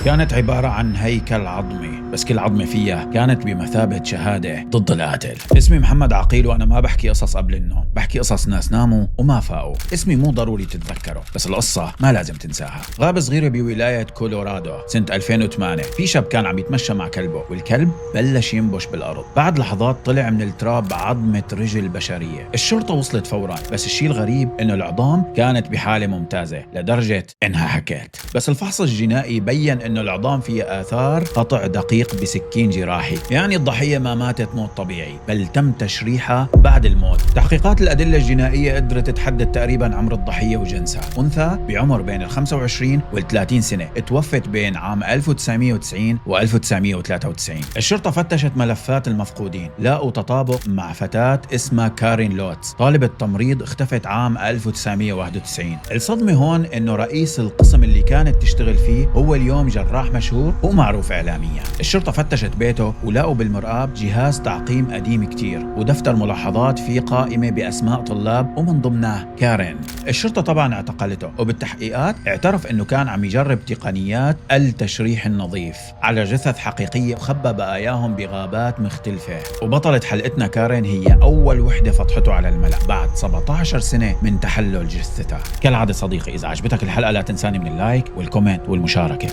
كانت عبارة عن هيكل عظمي، بس كل عظمة فيها كانت بمثابة شهادة ضد القاتل. اسمي محمد عقيل، وأنا ما بحكي قصص قبل النوم، بحكي قصص ناس ناموا وما فاقوا. اسمي مو ضروري تتذكره، بس القصة ما لازم تنساها. غابة صغيرة بولاية كولورادو سنة 2008، في شاب كان عم يتمشى مع كلبه، والكلب بلش ينبش بالأرض. بعد لحظات طلع من التراب عظمة رجل بشرية. الشرطة وصلت فورا، بس الشيء الغريب إنه العظام كانت بحالة ممتازة لدرجة إنها حكت. بس الفحص الجنائي بين إنه العظام فيها آثار قطع دقيق بسكين جراحي، يعني الضحية ما ماتت موت طبيعي، بل تم تشريحها بعد الموت. تحقيقات الأدلة الجنائية قدرت تحدد تقريبا عمر الضحية وجنسها. أنثى بعمر بين ال 25 وال 30 سنة، توفت بين عام 1990 و 1993. الشرطة فتشت ملفات المفقودين، لاقوا تطابق مع فتاة اسمها كارين لوتس، طالبة تمريض اختفت عام 1991. الصدمة هون إنه رئيس القسم اللي كانت تشتغل فيه هو اليوم جراح مشهور ومعروف إعلاميا. الشرطة فتشت بيته ولقوا بالمرآب جهاز تعقيم قديم كتير، ودفتر ملاحظات فيه قائمة بأسماء طلاب ومن ضمنها كارين. الشرطة طبعا اعتقلته، وبالتحقيقات اعترف إنه كان عم يجرب تقنيات التشريح النظيف على جثث حقيقية وخبى بقاياهم بغابات مختلفة. وبطلة حلقتنا كارين هي أول وحدة فضحته على الملأ بعد 17 سنة من تحلل جثتها. كالعادة صديقي، إذا عجبتك الحلقة لا تنساني من اللايك والكومنت والمشاركة.